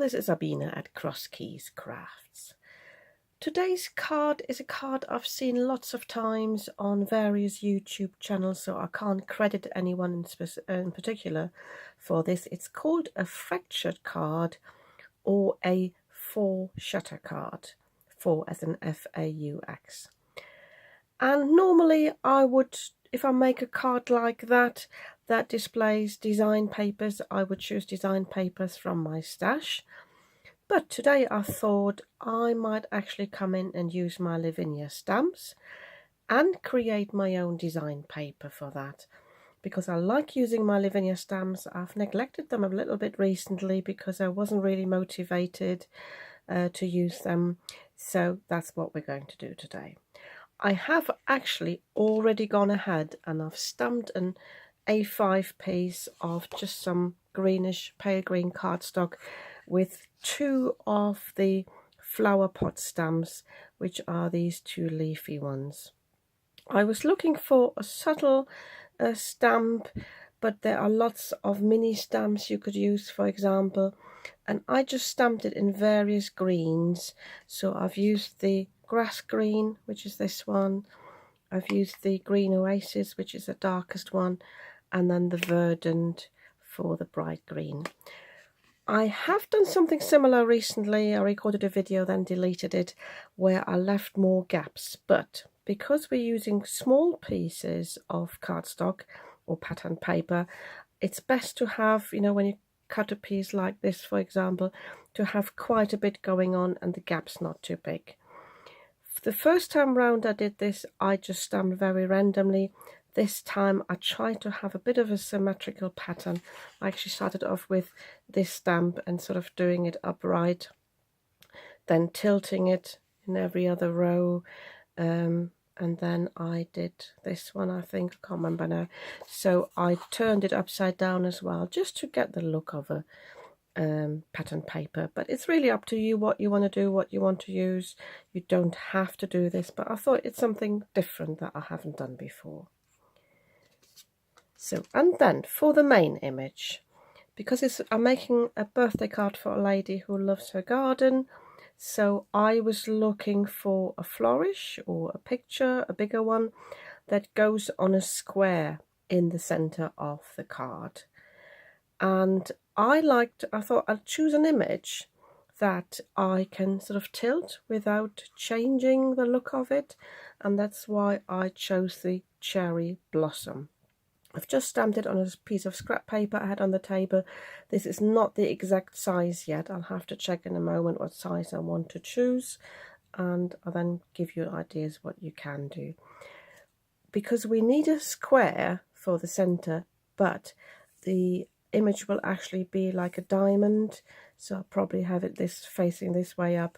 this is Sabina at Cross Keys Crafts. Today's card is a card I've seen lots of times on various YouTube channels, so I can't credit anyone in particular for this. It's called a fractured card or a faux shutter card, faux as in F-A-U-X. And normally I would, if I make a card like that displays design papers, I would choose design papers from my stash. But today I thought I might actually come in and use my Lavinia Stamps and create my own design paper for that. Because I like using my Lavinia Stamps. I've neglected them a little bit recently because I wasn't really motivated to use them. So that's what we're going to do today. I have actually already gone ahead and I've stamped an A5 piece of just some greenish, pale green cardstock with two of the flower pot stamps, which are these two leafy ones. I was looking for a subtle stamp, but there are lots of mini stamps you could use, for example, and I just stamped it in various greens. So I've used the grass green, which is this one. I've used the green oasis, which is the darkest one, and then the verdant for the bright green. I have done something similar recently. I recorded a video, then deleted it, where I left more gaps. But because we're using small pieces of cardstock or pattern paper, it's best to have, you know, when you cut a piece like this, for example, to have quite a bit going on and the gaps not too big. The first time round I did this, I just stamped very randomly. This time I tried to have a bit of a symmetrical pattern. I actually started off with this stamp and sort of doing it upright, then tilting it in every other row, and then I did this one, I think, I can't remember now. So I turned it upside down as well, just to get the look of a pattern paper. But it's really up to you what you want to do, what you want to use. You don't have to do this, but I thought it's something different that I haven't done before. So, and then for the main image, because I'm making a birthday card for a lady who loves her garden, so I was looking for a flourish or a picture, a bigger one, that goes on a square in the center of the card. And I thought I'll choose an image that I can sort of tilt without changing the look of it, and that's why I chose the cherry blossom. I've just stamped it on a piece of scrap paper I had on the table. This is not the exact size yet. I'll have to check in a moment what size I want to choose, and I'll then give you ideas what you can do. Because we need a square for the center, but the image will actually be like a diamond, so I'll probably have it facing this way up.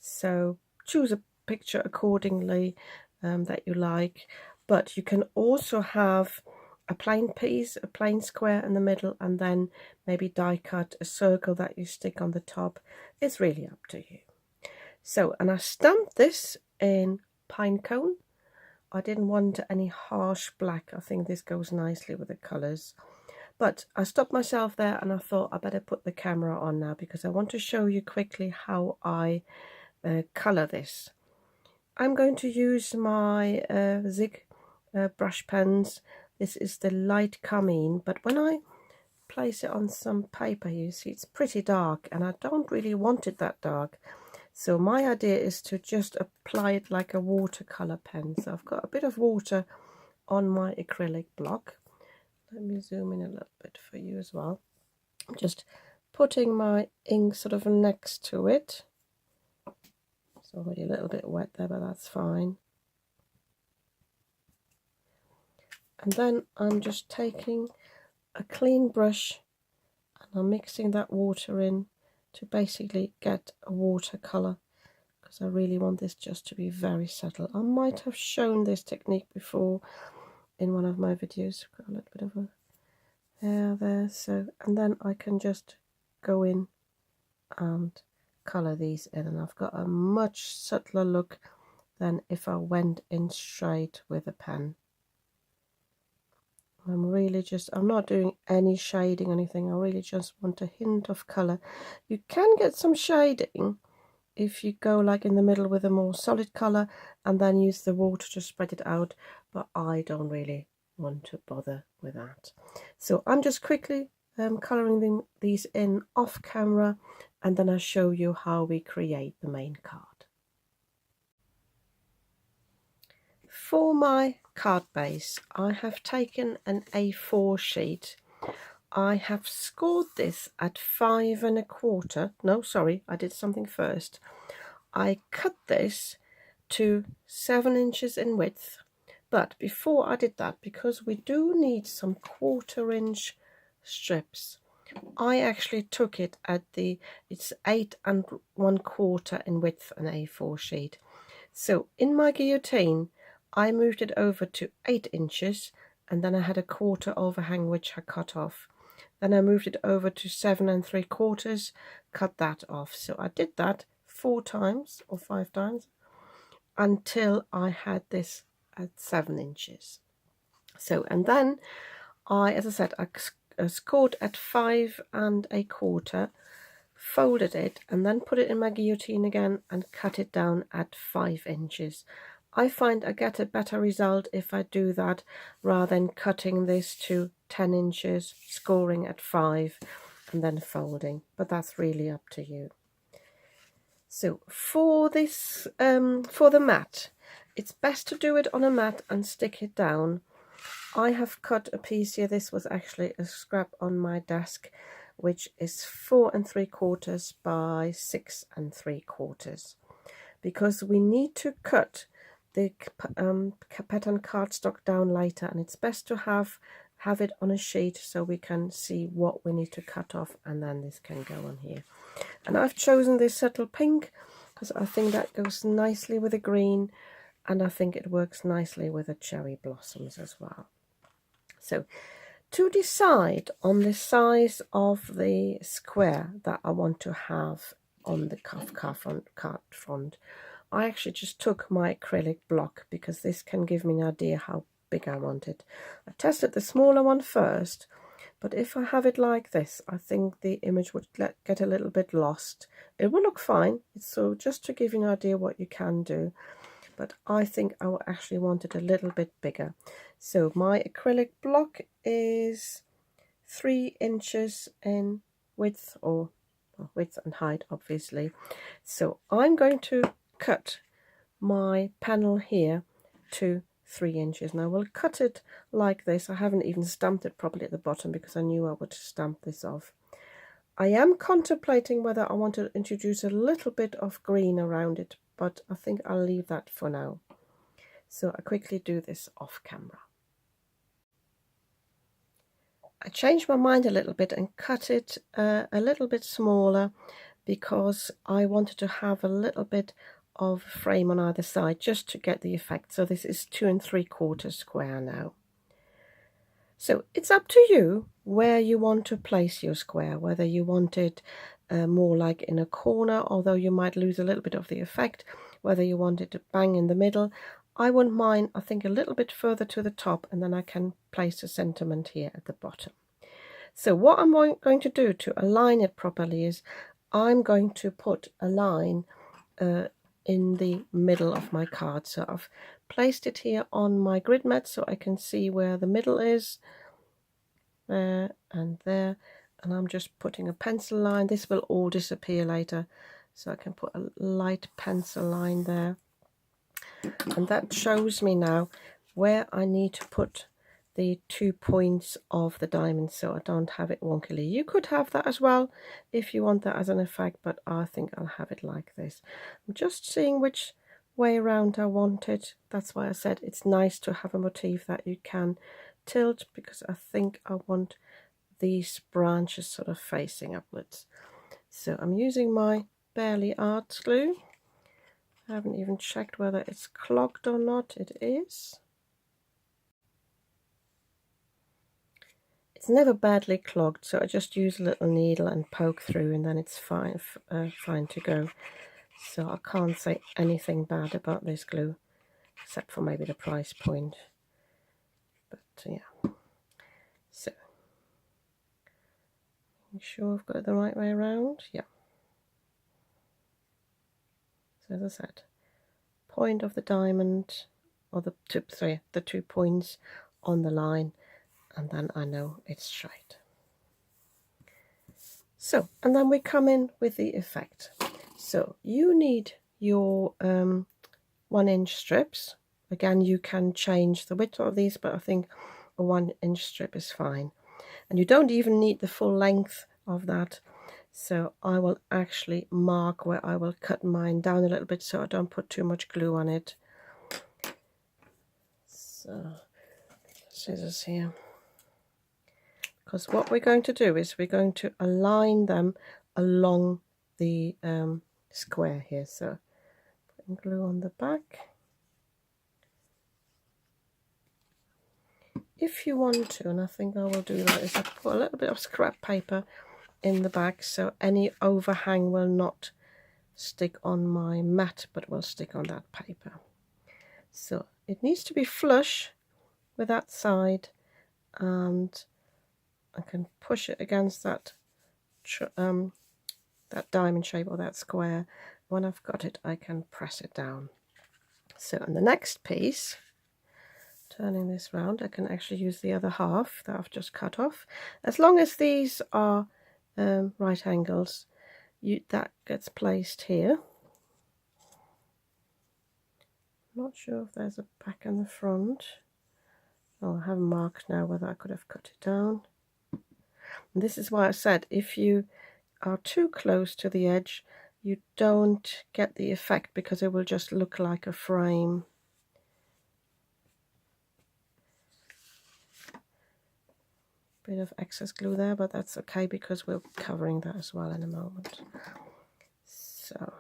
So choose a picture accordingly that you like, but you can also have a plain piece, a plain square in the middle, and then maybe die cut a circle that you stick on the top. It's really up to you. So, and I stamped this in pine cone. I didn't want any harsh black. I think this goes nicely with the colours. But I stopped myself there and I thought I better put the camera on now because I want to show you quickly how I colour this. I'm going to use my Zig brush pens. This is the light carmine, but when I place it on some paper, you see it's pretty dark and I don't really want it that dark. So my idea is to just apply it like a watercolor pen. So I've got a bit of water on my acrylic block. Let me zoom in a little bit for you as well. I'm just putting my ink sort of next to it. It's already a little bit wet there, but that's fine. And then I'm just taking a clean brush and I'm mixing that water in to basically get a watercolor, because I really want this just to be very subtle. I might have shown this technique before in one of my videos. Got a little bit of a hair there, so, and then I can just go in and color these in, and I've got a much subtler look than if I went in straight with a pen. I'm not doing any shading or anything. I really just want a hint of colour. You can get some shading if you go like in the middle with a more solid colour and then use the water to spread it out, but I don't really want to bother with that. So I'm just quickly colouring these in off camera, and then I'll show you how we create the main card. For my card base, I have taken an A4 sheet. I have scored this at 5 1/4. No, sorry, I did something first. I cut this to 7 inches in width, but before I did that, because we do need some 1/4 inch strips, I actually took it at it's 8 1/4 in width, an A4 sheet. So in my guillotine, I moved it over to 8 inches, and then I had a 1/4 overhang which I cut off. Then I moved it over to 7 3/4, cut that off. So I did that 4 times or 5 times until I had this at 7 inches. So, and then as I said, I scored at 5 1/4, folded it, and then put it in my guillotine again and cut it down at 5 inches. I find I get a better result if I do that rather than cutting this to 10 inches, scoring at 5 and then folding, but that's really up to you. So for this, for the mat, it's best to do it on a mat and stick it down. I have cut a piece here. This was actually a scrap on my desk, which is 4 3/4 by 6 3/4, because we need to cut the pattern cardstock down later, and it's best to have it on a sheet so we can see what we need to cut off, and then this can go on here. And I've chosen this subtle pink because I think that goes nicely with the green, and I think it works nicely with the cherry blossoms as well. So to decide on the size of the square that I want to have on the card front, I actually just took my acrylic block, because this can give me an idea how big I want it. I tested the smaller one first, but if I have it like this, I think the image would get a little bit lost. It will look fine, so just to give you an idea what you can do, but I think I will actually want it a little bit bigger. So my acrylic block is 3 inches in width, or width and height obviously. So I'm going to cut my panel here to 3 inches. Now we'll cut it like this. I haven't even stamped it properly at the bottom because I knew I would stamp this off. I am contemplating whether I want to introduce a little bit of green around it, but I think I'll leave that for now. So I quickly do this off camera. I changed my mind a little bit and cut it a little bit smaller, because I wanted to have a little bit of frame on either side just to get the effect. So this is 2 3/4 square now. So it's up to you where you want to place your square, whether you want it more like in a corner, although you might lose a little bit of the effect, whether you want it to bang in the middle. I wouldn't mind, I think, a little bit further to the top, and then I can place a sentiment here at the bottom. So what I'm going to do to align it properly is I'm going to put a line in the middle of my card. So I've placed it here on my grid mat so I can see where the middle is, there and there, and I'm just putting a pencil line. This will all disappear later, so I can put a light pencil line there, and that shows me now where I need to put the 2 points of the diamond so I don't have it wonkily. You could have that as well if you want that as an effect, but I think I'll have it like this. I'm just seeing which way around I want it. That's why I said it's nice to have a motif that you can tilt, because I think I want these branches sort of facing upwards. So I'm using my Barely Arts glue. I haven't even checked whether it's clogged or not. It is. It's never badly clogged, so I just use a little needle and poke through, and then it's fine to go. So I can't say anything bad about this glue, except for maybe the price point. But yeah. So, make sure I've got it the right way around. Yeah. So as I said, point of the diamond, or the tip, sorry, the 2 points on the line, and then I know it's straight. So, and then we come in with the effect. So you need your 1-inch strips. Again, you can change the width of these, but I think a 1-inch strip is fine. And you don't even need the full length of that. So I will actually mark where I will cut mine down a little bit so I don't put too much glue on it. So, scissors here. Because what we're going to do is we're going to align them along the square here. So putting glue on the back. If you want to, and I think I will do that, is I put a little bit of scrap paper in the back so any overhang will not stick on my mat but will stick on that paper. So it needs to be flush with that side, and I can push it against that that diamond shape or that square. When I've got it, I can press it down. So in the next piece, turning this round, I can actually use the other half that I've just cut off. As long as these are right angles, that gets placed here. Not sure if there's a back and the front. Oh, I haven't marked now whether I could have cut it down. And this is why I said if you are too close to the edge, you don't get the effect because it will just look like a frame. Bit of excess glue there, but that's okay because we're covering that as well in a moment. So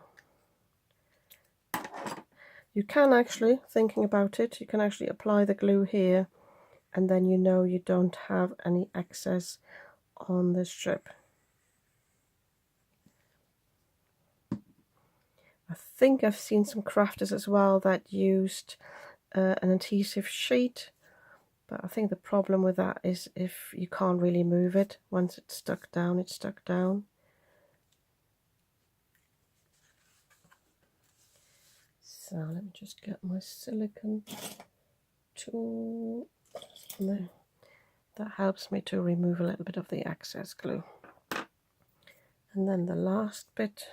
you can actually, thinking about it, you can actually apply the glue here, and then you know you don't have any excess on the strip. I think I've seen some crafters as well that used an adhesive sheet, but I think the problem with that is if you can't really move it. Once it's stuck down, it's stuck down. So let me just get my silicone tool there. That helps me to remove a little bit of the excess glue. And then the last bit,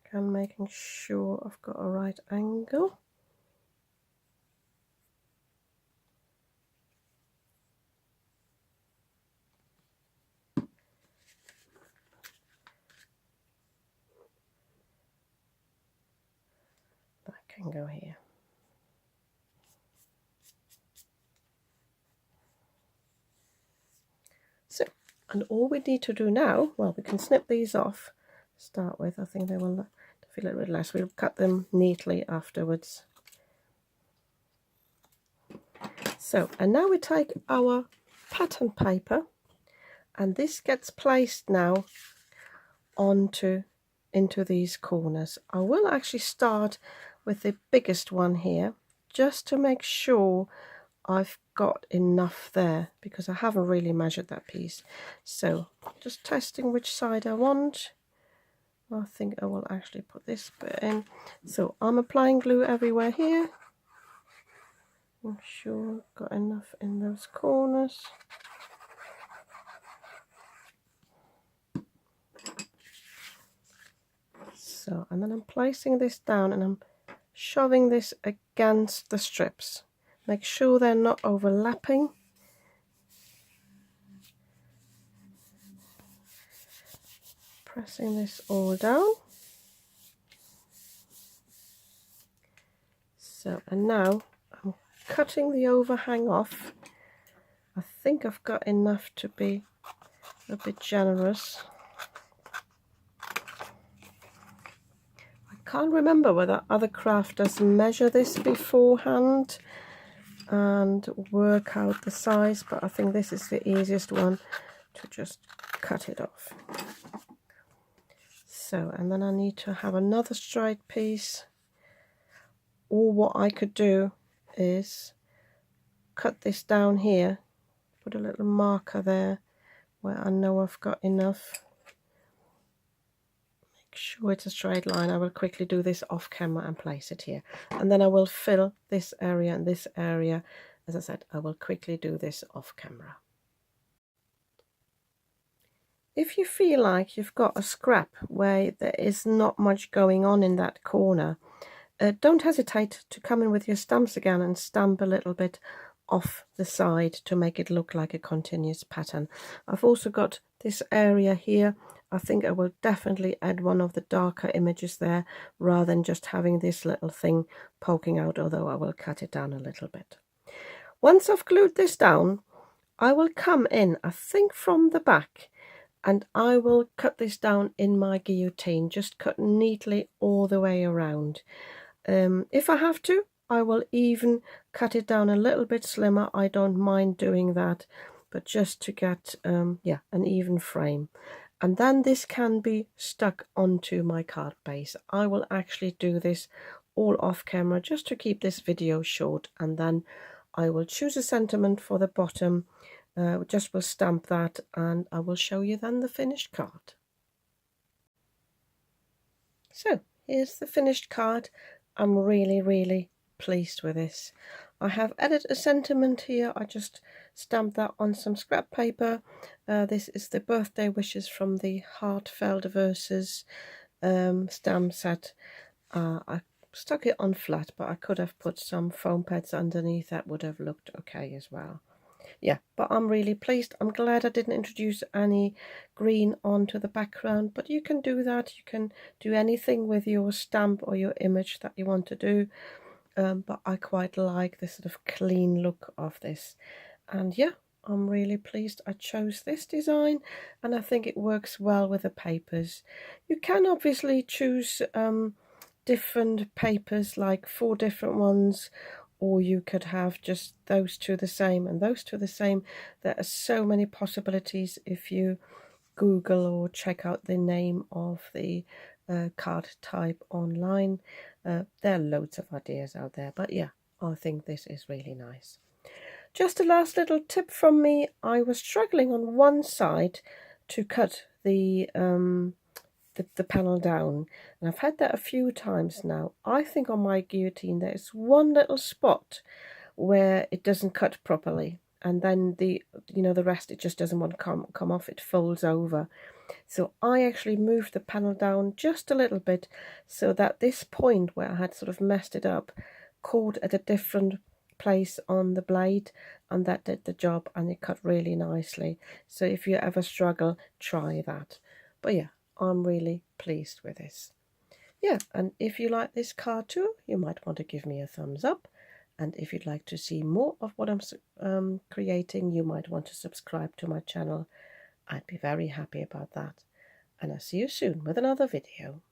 again making sure I've got a right angle. That can go here. So, and all we need to do now, well, we can snip these off to start with. I think they will feel a little bit less. We'll cut them neatly afterwards. So, and now we take our pattern paper, and this gets placed now into these corners. I will actually start with the biggest one here, just to make sure I've got enough there, because I haven't really measured that piece. So just testing which side I want. I think I will actually put this bit in. So I'm applying glue everywhere here. I'm sure I've got enough in those corners. So, and then I'm placing this down and I'm shoving this against the strips. Make sure they're not overlapping. Pressing this all down. So, and now I'm cutting the overhang off. I think I've got enough to be a bit generous. I can't remember whether other crafters measure this beforehand and work out the size, but I think this is the easiest one to just cut it off. So, and then I need to have another straight piece, or what I could do is cut this down here put a little marker there where I know I've got enough. Make sure it's a straight line. I will quickly do this off camera and place it here. And then I will fill this area and this area. As I said, I will quickly do this off camera. If you feel like you've got a scrap where there is not much going on in that corner, don't hesitate to come in with your stamps again and stamp a little bit off the side to make it look like a continuous pattern. I've also got this area here. I think I will definitely add one of the darker images there rather than just having this little thing poking out, although I will cut it down a little bit. Once I've glued this down, I will come in, I think from the back, and I will cut this down in my guillotine, just cut neatly all the way around. If I have to, I will even cut it down a little bit slimmer. I don't mind doing that, but just to get yeah, an even frame. And then this can be stuck onto my card base. I will actually do this all off camera just to keep this video short, and then I will choose a sentiment for the bottom. Just will stamp that, and I will show you then the finished card. So here's the finished card. I'm really pleased with this. I have added a sentiment here. I just stamped that on some scrap paper. This is the birthday wishes from the Heartfelt Verses stamp set. I stuck it on flat, but I could have put some foam pads underneath. That would have looked okay as well. Yeah, but I'm really pleased. I'm glad I didn't introduce any green onto the background, but you can do that. You can do anything with your stamp or your image that you want to do. But I quite like this sort of clean look of this. And yeah, I'm really pleased I chose this design, and I think it works well with the papers. You can obviously choose different papers, like 4 different ones, or you could have just those two the same and those two the same. There are so many possibilities if you Google or check out the name of the card type online. There are loads of ideas out there, but yeah, I think this is really nice. Just a last little tip from me. I was struggling on one side to cut the panel down, and I've had that a few times now. I think on my guillotine there's one little spot where it doesn't cut properly, and then the rest, it just doesn't want to come off. It folds over. So I actually moved the panel down just a little bit so that this point where I had sort of messed it up caught at a different place on the blade, and that did the job, and it cut really nicely. So if you ever struggle, try that. But yeah, I'm really pleased with this. Yeah, and if you like this card too, you might want to give me a thumbs up. And if you'd like to see more of what I'm creating, you might want to subscribe to my channel. I'd be very happy about that. And I'll see you soon with another video.